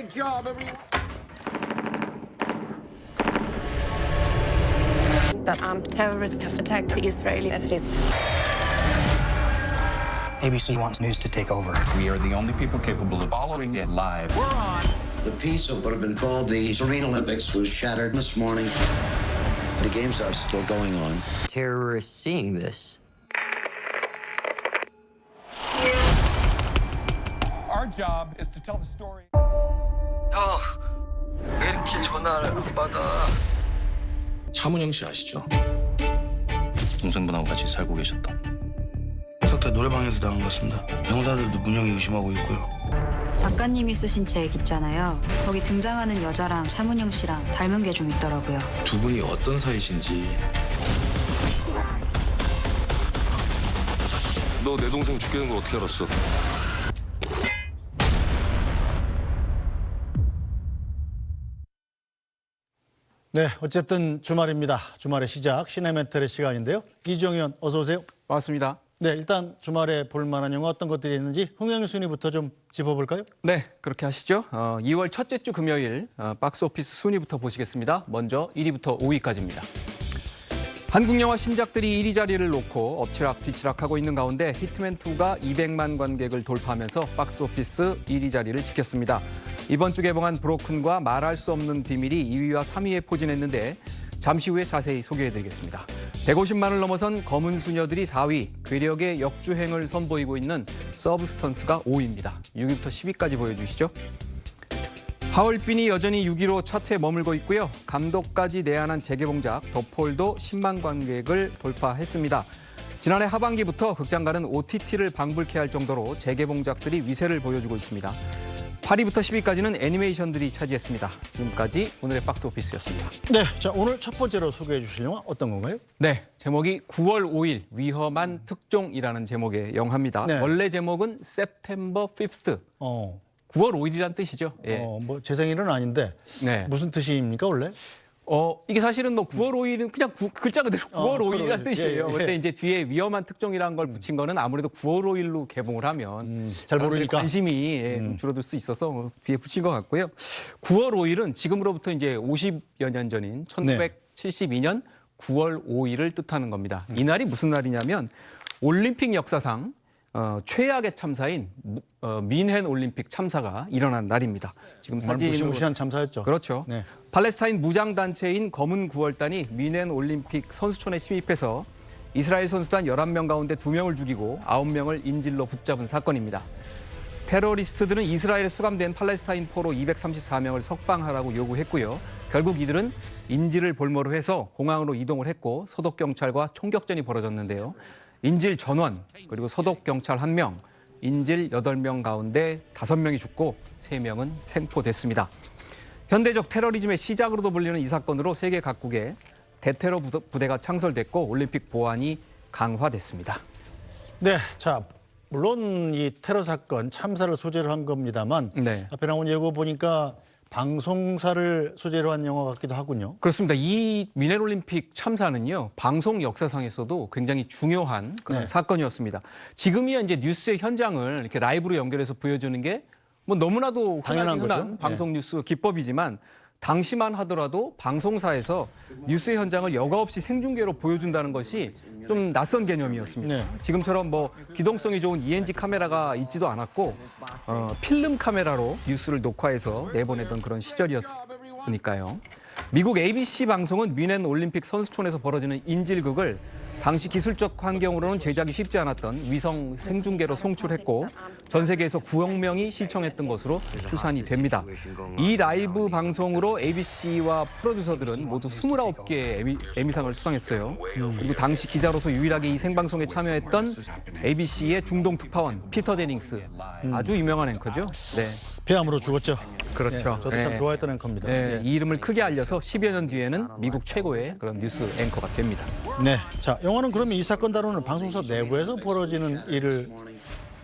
Great job, everyone. That armed terrorists have attacked the Israeli athletes. ABC wants news to take over. We are the only people capable of following it live. We're on. The peace of what had been called the Serene Olympics was shattered this morning. The games are still going on. Terrorists seeing this. Our job is to tell the story. 형, 왜 이렇게 전화를 안 받아? 차문영 씨 아시죠? 동생분하고 같이 살고 계셨던. 석태 노래방에서 당한 것 같습니다. 형사들도 문영이 의심하고 있고요. 작가님이 쓰신 책 있잖아요. 거기 등장하는 여자랑 차문영 씨랑 닮은 게 좀 있더라고요. 두 분이 어떤 사이신지. 너 내 동생 죽이는 걸 어떻게 알았어? 네, 어쨌든 주말입니다. 주말의 시작, 시네멘털의 시간인데요. 이주영 의원, 어서 오세요. 반갑습니다. 네, 일단 주말에 볼 만한 영화 어떤 것들이 있는지 흥행 순위부터 좀 짚어볼까요? 네, 그렇게 하시죠. 2월 첫째 주 금요일 박스오피스 순위부터 보시겠습니다. 먼저 1위부터 5위까지입니다. 한국 영화 신작들이 1위 자리를 놓고 엎치락뒤치락하고 있는 가운데 히트맨2가 200만 관객을 돌파하면서 박스오피스 1위 자리를 지켰습니다. 이번 주 개봉한 브로큰과 말할 수 없는 비밀이 2위와 3위에 포진했는데 잠시 후에 자세히 소개해드리겠습니다. 150만을 넘어선 검은 수녀들이 4위, 괴력의 역주행을 선보이고 있는 서브스턴스가 5위입니다. 6위부터 10위까지 보여주시죠. 하얼빈이 여전히 6위로 차트에 머물고 있고요. 감독까지 내한한 재개봉작 더폴도 10만 관객을 돌파했습니다. 지난해 하반기부터 극장가는 OTT를 방불케 할 정도로 재개봉작들이 위세를 보여주고 있습니다. 8위부터 10위까지는 애니메이션들이 차지했습니다. 지금까지 오늘의 박스오피스였습니다. 네, 자 오늘 첫 번째로 소개해 주실 영화 어떤 건가요? 네, 제목이 9월 5일 위험한 특종이라는 제목의 영화입니다. 네. 원래 제목은 September 5th. 9월 5일이란 뜻이죠. 예. 뭐 제 생일은 아닌데 네. 무슨 뜻입니까 원래? 이게 사실은 뭐 9월 5일은 그냥 글자 그대로 9월 5일이란 뜻이에요. 예, 예. 근데 이제 뒤에 위험한 특종이라는 걸 붙인 거는 아무래도 9월 5일로 개봉을 하면 잘 모르니까 관심이 좀 줄어들 수 있어서 뒤에 붙인 것 같고요. 9월 5일은 지금으로부터 이제 50여 년 전인 1972년 9월 5일을 뜻하는 겁니다. 이날이 무슨 날이냐면 올림픽 역사상 최악의 참사인 민헨 올림픽 참사가 일어난 날입니다. 지금 정말 무시무시한 참사였죠. 그렇죠. 네. 팔레스타인 무장단체인 검은 구월단이 민헨 올림픽 선수촌에 침입해서 이스라엘 선수단 11명 가운데 2명을 죽이고 9명을 인질로 붙잡은 사건입니다. 테러리스트들은 이스라엘에 수감된 팔레스타인 포로 234명을 석방하라고 요구했고요. 결국 이들은 인질을 볼모로 해서 공항으로 이동을 했고 소독경찰과 총격전이 벌어졌는데요. 인질 전원, 그리고 소독경찰 1명, 인질 8명 가운데 5명이 죽고 3명은 생포됐습니다. 현대적 테러리즘의 시작으로도 불리는 이 사건으로 세계 각국에 대테러 부대가 창설됐고 올림픽 보안이 강화됐습니다. 네, 자 물론 이 테러 사건 참사를 소재로 한 겁니다만 네. 앞에 나온 예고 보니까 방송사를 소재로 한 영화 같기도 하군요. 그렇습니다. 이 민헨 올림픽 참사는요, 방송 역사상에서도 굉장히 중요한 그런 사건이었습니다. 지금이야 이제 뉴스의 현장을 이렇게 라이브로 연결해서 보여주는 게 뭐 너무나도 당연한 흔한 거죠. 방송 뉴스 기법이지만 당시만 하더라도 방송사에서 뉴스의 현장을 여과 없이 생중계로 보여준다는 것이 좀 낯선 개념이었습니다. 네. 지금처럼 뭐 기동성이 좋은 ENG 카메라가 있지도 않았고 필름 카메라로 뉴스를 녹화해서 내보내던 그런 시절이었으니까요. 미국 ABC 방송은 민헨 올림픽 선수촌에서 벌어지는 인질극을 당시 기술적 환경으로는 제작이 쉽지 않았던 위성 생중계로 송출했고 전 세계에서 9억 명이 시청했던 것으로 추산이 됩니다. 이 라이브 방송으로 ABC와 프로듀서들은 모두 29개의 에미상을 수상했어요. 그리고 당시 기자로서 유일하게 이 생방송에 참여했던 ABC의 중동 특파원 피터 데닝스, 아주 유명한 앵커죠. 네. 폐암으로 죽었죠. 그렇죠. 네, 저도 참 좋아했던 앵커입니다. 네, 이 이름을 크게 알려서 10여 년 뒤에는 미국 최고의 그런 뉴스 앵커가 됩니다. 네, 자 영화는 그러면 이 사건 다루는 방송사 내부에서 벌어지는 일을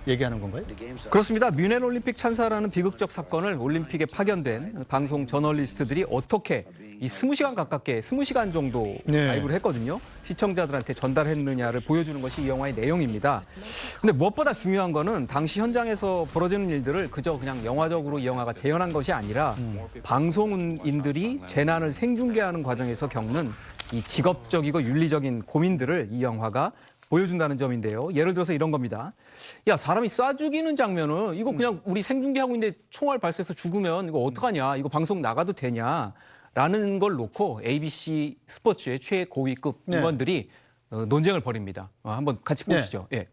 얘기하는 건가요? 그렇습니다. 뮌헨 올림픽 찬사라는 비극적 사건을 올림픽에 파견된 방송 저널리스트들이 어떻게 이 20시간 가깝게 20시간 정도 라이브를 했거든요. 시청자들한테 전달했느냐를 보여주는 것이 이 영화의 내용입니다. 근데 무엇보다 중요한 거는 당시 현장에서 벌어지는 일들을 그저 그냥 영화적으로 이 영화가 재현한 것이 아니라 방송인들이 재난을 생중계하는 과정에서 겪는 이 직업적이고 윤리적인 고민들을 이 영화가 보여준다는 점인데요. 예를 들어서 이런 겁니다. 야, 사람이 쏴 죽이는 장면은 이거 그냥 우리 생중계하고 있는데 총알 발사해서 죽으면 이거 어떡하냐? 이거 방송 나가도 되냐? 라는 걸 놓고 ABC 스포츠의 최고위급 임원들이 논쟁을 벌입니다. 한번 같이 보시죠. 예.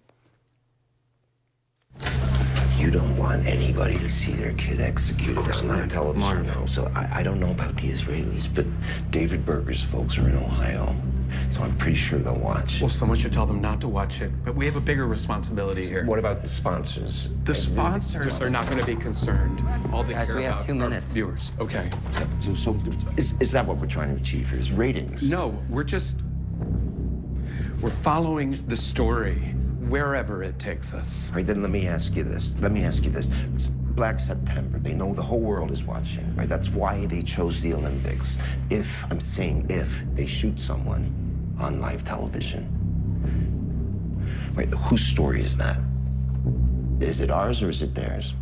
You don't want anybody to see their kid executed on live television. No. So I don't know about the Israelis, but David Berger's folks are in Ohio. So I'm pretty sure they'll watch. Well, someone should tell them not to watch it. But we have a bigger responsibility here. What about the sponsors? The sponsors are not going to be concerned. All they Guys, care we have about 2 are minutes. viewers. Okay. So is that what we're trying to achieve here? Is ratings? No, we're following the story wherever it takes us. All right, then let me ask you this. Black September, they know the whole world is watching, right? That's why they chose the Olympics. If, I'm saying if, they shoot someone on live television, right, whose story is that? Is it ours or is it theirs?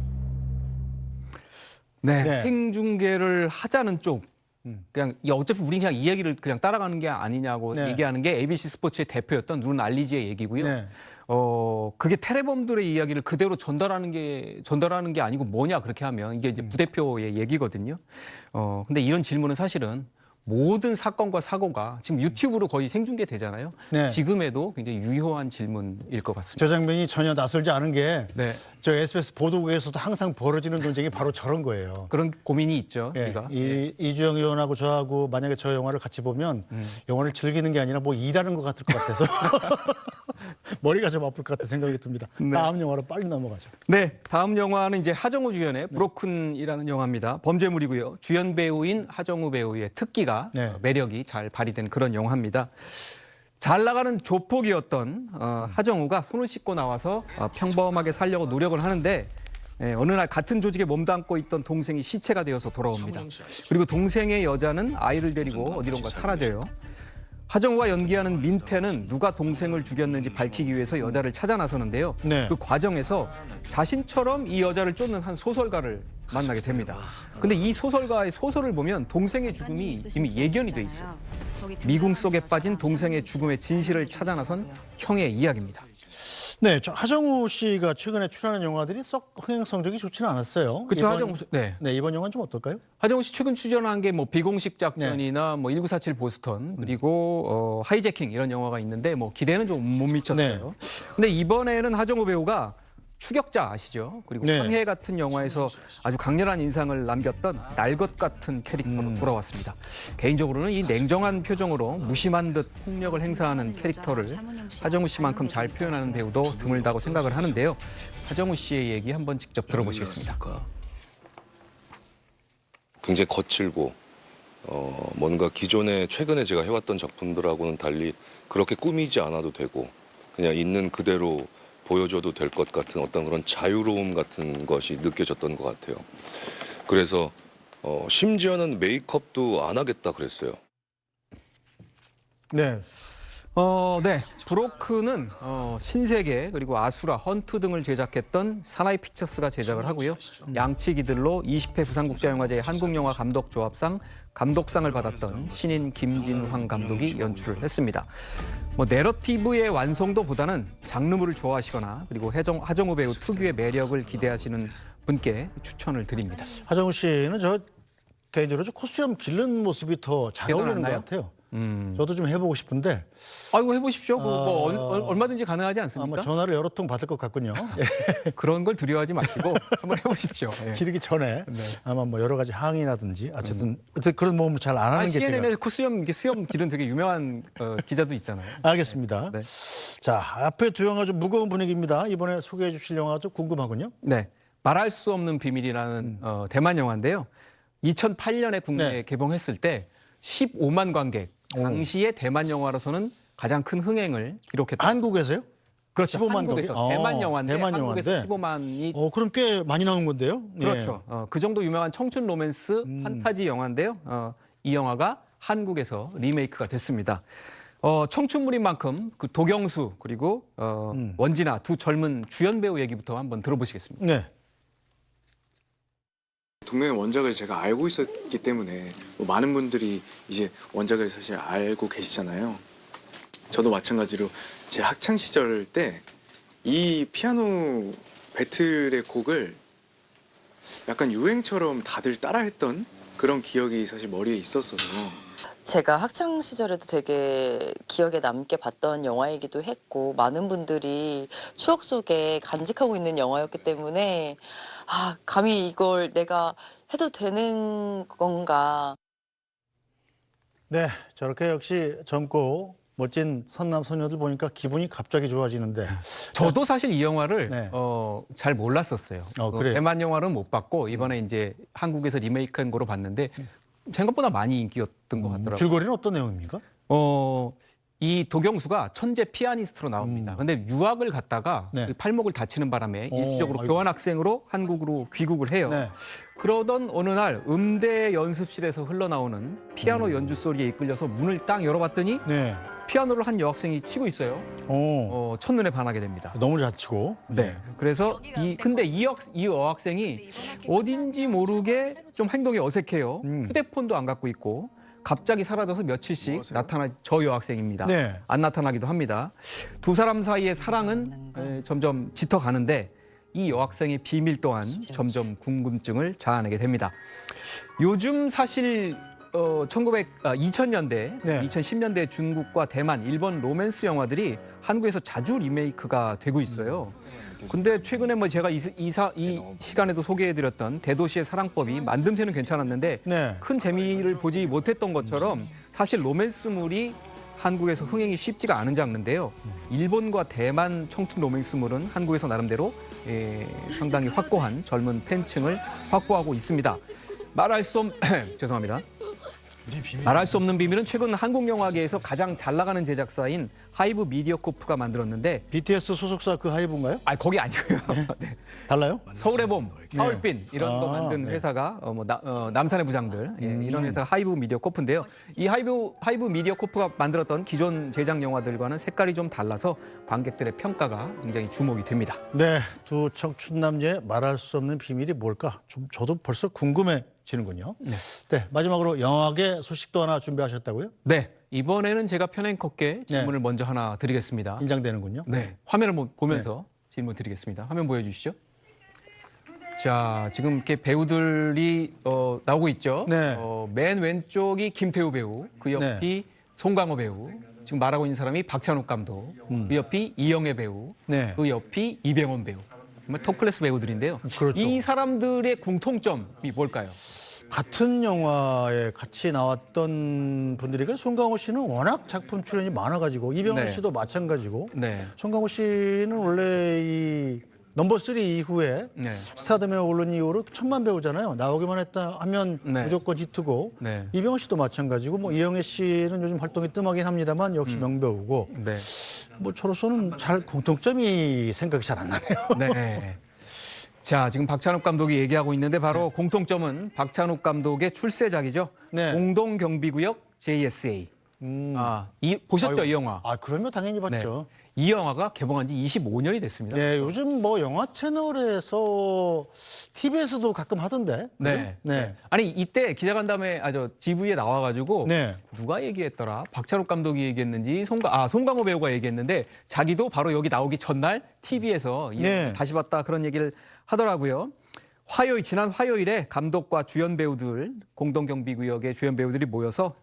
네, 생중계를 하자는 쪽. 그냥 어차피 우리 그냥 이 얘기를 그냥 따라가는 게 아니냐고 얘기하는 게 ABC 스포츠의 대표였던 룬 알리지의 얘기고요. 그게 테레범들의 이야기를 그대로 전달하는 게 아니고 뭐냐 그렇게 하면 이게 이제 부대표의 얘기거든요. 근데 이런 질문은 사실은 모든 사건과 사고가 지금 유튜브로 거의 생중계되잖아요. 지금에도 굉장히 유효한 질문일 것 같습니다. 저 장면이 전혀 낯설지 않은 게 저 SBS 보도국에서도 항상 벌어지는 논쟁이 바로 저런 거예요. 그런 고민이 있죠. 우리가. 이주영 의원하고 저하고 만약에 저 영화를 같이 보면 영화를 즐기는 게 아니라 뭐 일하는 것 같을 것 같아서 머리가 좀 아플 것 같은 생각이 듭니다. 다음 영화로 빨리 넘어가죠. 네, 다음 영화는 이제 하정우 주연의 브로큰이라는 영화입니다. 범죄물이고요. 주연 배우인 하정우 배우의 특기가 매력이 잘 발휘된 그런 영화입니다. 잘 나가는 조폭이었던 하정우가 손을 씻고 나와서 평범하게 살려고 노력을 하는데 어느 날 같은 조직에 몸담고 있던 동생이 시체가 되어서 돌아옵니다. 그리고 동생의 여자는 아이를 데리고 어디론가 사라져요. 하정우가 연기하는 민태는 누가 동생을 죽였는지 밝히기 위해서 여자를 찾아 나서는데요. 그 과정에서 자신처럼 이 여자를 쫓는 한 소설가를 만나게 됩니다. 근데 이 소설가의 소설을 보면 동생의 죽음이 이미 예견이 돼 있어요. 미궁 속에 빠진 동생의 죽음의 진실을 찾아 나선 형의 이야기입니다. 네, 저 하정우 씨가 최근에 출연한 영화들이 썩 흥행 성적이 좋지는 않았어요. 그렇죠, 하정우 씨. 네, 이번 영화는 좀 어떨까요? 하정우 씨 최근 출연한 게 뭐 비공식 작전이나 뭐 1947 보스턴 그리고 하이제킹 이런 영화가 있는데 뭐 기대는 좀 못 미쳤어요. 근데 이번에는 하정우 배우가 추격자 아시죠? 그리고 황해 같은 영화에서 아주 강렬한 인상을 남겼던 날 것 같은 캐릭터로 돌아왔습니다. 개인적으로는 이 냉정한 표정으로 무심한 듯 폭력을 행사하는 캐릭터를 하정우 씨만큼 잘 표현하는 배우도 드물다고 생각을 하는데요. 하정우 씨의 얘기 한번 직접 들어보시겠습니다. 굉장히 거칠고 뭔가 기존에 최근에 제가 해왔던 작품들하고는 달리 그렇게 꾸미지 않아도 되고 그냥 있는 그대로 보여줘도 될 것 같은 어떤 그런 자유로움 같은 것이 느껴졌던 것 같아요. 그래서 심지어는 메이크업도 안 하겠다 그랬어요. 네. 브로큰은 신세계 그리고 아수라, 헌트 등을 제작했던 사나이 픽처스가 제작을 하고요. 양치기들로 20회 부산국제영화제 한국영화 감독조합상 감독상을 받았던 신인 김진황 감독이 연출을 했습니다. 뭐 내러티브의 완성도보다는 장르물을 좋아하시거나 그리고 하정우 배우 특유의 매력을 기대하시는 분께 추천을 드립니다. 하정우 씨는 저 개인적으로 코스염 기른 모습이 더 잘 어울리는 것 같아요. 저도 좀 해보고 싶은데. 아이고 해보십시오. 얼마든지 가능하지 않습니까? 아마 전화를 여러 통 받을 것 같군요. 그런 걸 두려워하지 마시고 한번 해보십시오. 기르기 전에 아마 뭐 여러 가지 항의라든지 어쨌든 그런 몸을 잘 안 하는 게 CNN에 수염 기른 되게 유명한 기자도 있잖아요. 알겠습니다. 자, 앞에 두 영화 좀 무거운 분위기입니다. 이번에 소개해 주실 영화가 좀 궁금하군요. 네, 말할 수 없는 비밀이라는 대만 영화인데요. 2008년에 국내에 개봉했을 때 15만 관객. 당시에 대만 영화로서는 가장 큰 흥행을 기록했다. 한국에서요? 그렇죠. 15만 한국에서 덕이? 대만 영화인데 대만 한국에서 영화인데. 15만이 그럼 꽤 많이 나온 건데요? 그렇죠. 그 정도 유명한 청춘 로맨스 판타지 영화인데요. 이 영화가 한국에서 리메이크가 됐습니다. 청춘물인 만큼 그 도경수 그리고 원진아 두 젊은 주연 배우 얘기부터 한번 들어보시겠습니다. 네. 동명의 원작을 제가 알고 있었기 때문에 뭐 많은 분들이 이제 원작을 사실 알고 계시잖아요. 저도 마찬가지로 제 학창 시절 때 이 피아노 배틀의 곡을 약간 유행처럼 다들 따라했던 그런 기억이 사실 머리에 있었어서 제가 학창 시절에도 되게 기억에 남게 봤던 영화이기도 했고 많은 분들이 추억 속에 간직하고 있는 영화였기 때문에 감히 이걸 내가 해도 되는 건가. 네, 저렇게 역시 젊고 멋진 선남선녀들 보니까 기분이 갑자기 좋아지는데. 저도 사실 이 영화를 잘 몰랐었어요. 그래요? 대만 영화는 못 봤고 이번에 이제 한국에서 리메이크한 거로 봤는데 생각보다 많이 인기였던 것 같더라고요. 줄거리는 어떤 내용입니까? 이 도경수가 천재 피아니스트로 나옵니다. 근데 유학을 갔다가 네. 그 팔목을 다치는 바람에 일시적으로 교환학생으로 한국으로 귀국을 해요. 네. 그러던 어느 날 음대 연습실에서 흘러나오는 피아노 연주 소리에 이끌려서 문을 딱 열어봤더니 네. 피아노를 한 여학생이 치고 있어요. 첫눈에 반하게 됩니다. 너무 잘 치고. 네. 그래서 근데 이 여학생이 어딘지 모르게 좀 행동이 어색해요. 휴대폰도 안 갖고 있고 갑자기 사라져서 며칠씩 저 여학생입니다. 네. 안 나타나기도 합니다. 두 사람 사이의 사랑은 점점 짙어가는데 이 여학생의 비밀 또한 점점 궁금증을 자아내게 됩니다. 요즘 사실 2000년대, 네. 2010년대 중국과 대만, 일본 로맨스 영화들이 한국에서 자주 리메이크가 되고 있어요. 근데 최근에 뭐 제가 이 시간에도 소개해드렸던 대도시의 사랑법이 만듦새는 괜찮았는데 네. 큰 재미를 보지 못했던 것처럼 사실 로맨스물이 한국에서 흥행이 쉽지가 않은 장르인데요. 일본과 대만 청춘 로맨스물은 한국에서 나름대로 상당히 확고한 젊은 팬층을 확보하고 있습니다. 죄송합니다. 말할 수 없는 비밀은 최근 한국 영화계에서 가장 잘 나가는 제작사인 하이브 미디어 코프가 만들었는데 BTS 소속사 그 하이브인가요? 거기 아니고요. 네. 달라요? 서울의 봄, 하울빈 이런 거 만든 네. 회사가 남산의 부장들 이런 회사가 하이브 미디어 코프인데요. 이 하이브 미디어 코프가 만들었던 기존 제작 영화들과는 색깔이 좀 달라서 관객들의 평가가 굉장히 주목이 됩니다. 네, 두 청춘 남녀의 말할 수 없는 비밀이 뭘까? 저도 벌써 궁금해지는군요. 네, 마지막으로 영화계 소식도 하나 준비하셨다고요? 네, 이번에는 제가 편행컸게 질문을 먼저 하나 드리겠습니다. 긴장되는군요. 네, 화면을 보면서 질문 드리겠습니다. 화면 보여주시죠. 자, 지금 이렇게 배우들이 나오고 있죠. 네. 맨 왼쪽이 김태우 배우, 그 옆이 송강호 배우, 지금 말하고 있는 사람이 박찬욱 감독, 그 옆이 이영애 배우, 네. 그 옆이 이병헌 배우. 정말 톱클래스 배우들인데요. 그렇죠. 이 사람들의 공통점이 뭘까요? 같은 영화에 같이 나왔던 분들이니까 송강호 씨는 워낙 작품 출연이 많아가지고 이병헌 네. 씨도 마찬가지고 네. 송강호 씨는 원래 이 넘버 3 이후에 네. 스타덤에 오른 이후로 천만 배우잖아요. 나오기만 했다 하면 네. 무조건 히트고 네. 이병헌 씨도 마찬가지고 뭐 이영애 씨는 요즘 활동이 뜸하긴 합니다만 역시 명배우고 네. 뭐 저로서는 잘 공통점이 생각이 잘 안 나네요. 네. 자, 지금 박찬욱 감독이 얘기하고 있는데 바로 공통점은 박찬욱 감독의 출세작이죠. 네. 공동경비구역 JSA. 보셨죠, 이 영화? 그러면 당연히 봤죠. 네. 이 영화가 개봉한 지 25년이 됐습니다. 네, 요즘 뭐 영화 채널에서 TV에서도 가끔 하던데. 네. 네. 아니 이때 기자간담회 GV에 나와가지고 네. 누가 얘기했더라? 박찬욱 감독이 얘기했는지 송강호 배우가 얘기했는데 자기도 바로 여기 나오기 전날 TV에서 다시 봤다 그런 얘기를 하더라고요. 지난 화요일에 감독과 주연 배우들, 공동경비구역의 주연 배우들이 모여서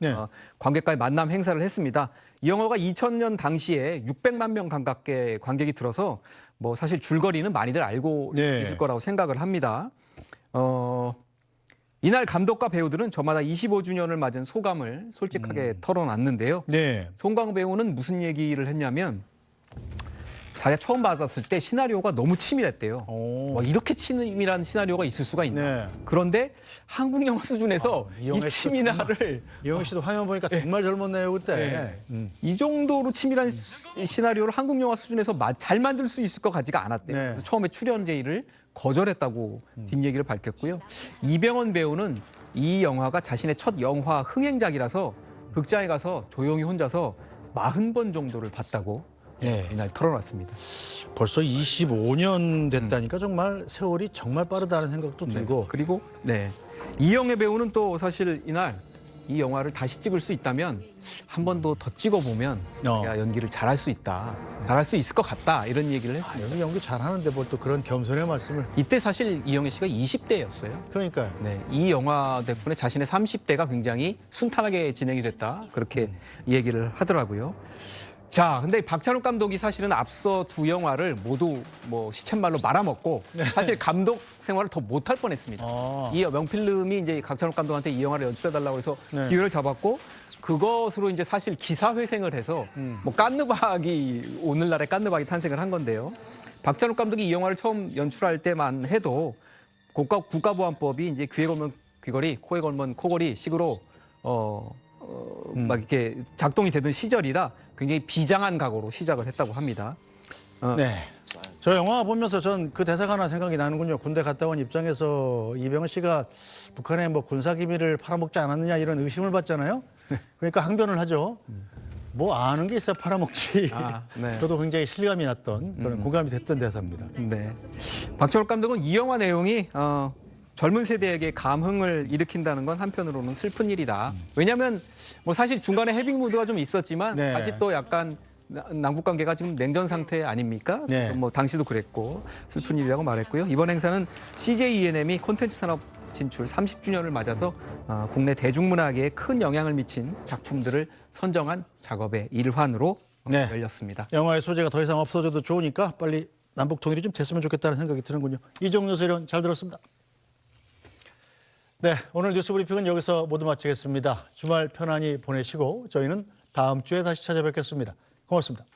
관객과의 만남 행사를 했습니다. 이 영화가 2000년 당시에 600만 명 가깝게 관객이 들어서 뭐 사실 줄거리는 많이들 알고 있을 거라고 생각을 합니다. 이날 감독과 배우들은 저마다 25주년을 맞은 소감을 솔직하게 털어놨는데요. 송강호 배우는 무슨 얘기를 했냐면 자기가 처음 받았을 때 시나리오가 너무 치밀했대요. 이렇게 치밀한 시나리오가 있을 수가 있나. 네. 그런데 한국 영화 수준에서 이 치밀화를 이영애 씨도 화면 보니까 정말 젊었네요 그때. 이 정도로 치밀한 시나리오를 한국 영화 수준에서 잘 만들 수 있을 것 같지가 않았대요. 네. 그래서 처음에 출연 제의를 거절했다고 뒷얘기를 밝혔고요. 이병헌 배우는 이 영화가 자신의 첫 영화 흥행작이라서 극장에 가서 조용히 혼자서 40번 정도를 봤다고 이날 털어놨습니다. 벌써 25년 됐다니까 정말 세월이 정말 빠르다는 생각도 들고. 그리고 이영애 배우는 또 사실 이날 이 영화를 다시 찍을 수 있다면 한 번 더 찍어보면 내가 연기를 잘할 수 있다. 잘할 수 있을 것 같다. 이런 얘기를 했습니다. 여기 연기 잘하는데 뭘 또 그런 겸손의 말씀을. 이때 사실 이영애 씨가 20대였어요. 그러니까요. 이 영화 덕분에 자신의 30대가 굉장히 순탄하게 진행이 됐다. 그렇게 얘기를 하더라고요. 자, 근데 박찬욱 감독이 사실은 앞서 두 영화를 모두 시쳇말로 말아먹고 사실 감독 생활을 더 못할 뻔했습니다. 이 명필름이 이제 박찬욱 감독한테 이 영화를 연출해달라고 해서 기회를 잡았고 그것으로 이제 사실 기사회생을 해서 오늘날의 깐느박이 탄생을 한 건데요. 박찬욱 감독이 이 영화를 처음 연출할 때만 해도 국가보안법이 이제 귀에 걸면 귀걸이, 코에 걸면 코걸이 식으로 막 이렇게 작동이 되던 시절이라 굉장히 비장한 각오로 시작을 했다고 합니다. 네. 저 영화 보면서 전 그 대사가 하나 생각이 나는군요. 군대 갔다 온 입장에서 이병헌 씨가 북한의 군사 기밀을 팔아먹지 않았느냐 이런 의심을 받잖아요. 그러니까 항변을 하죠. 뭐 아는 게 있어야 팔아먹지. 저도 굉장히 실감이 났던 그런 공감이 됐던 대사입니다. 네. 박찬욱 감독은 이 영화 내용이 젊은 세대에게 감흥을 일으킨다는 건 한편으로는 슬픈 일이다. 왜냐하면 사실 중간에 해빙 무드가 좀 있었지만 다시 또 약간 남북 관계가 지금 냉전 상태 아닙니까? 당시도 그랬고 슬픈 일이라고 말했고요. 이번 행사는 CJ ENM이 콘텐츠 산업 진출 30주년을 맞아서 국내 대중문화계에 큰 영향을 미친 작품들을 선정한 작업의 일환으로 열렸습니다. 영화의 소재가 더 이상 없어져도 좋으니까 빨리 남북 통일이 좀 됐으면 좋겠다는 생각이 드는군요. 이종료 세련 잘 들었습니다. 네, 오늘 뉴스 브리핑은 여기서 모두 마치겠습니다. 주말 편안히 보내시고 저희는 다음 주에 다시 찾아뵙겠습니다. 고맙습니다.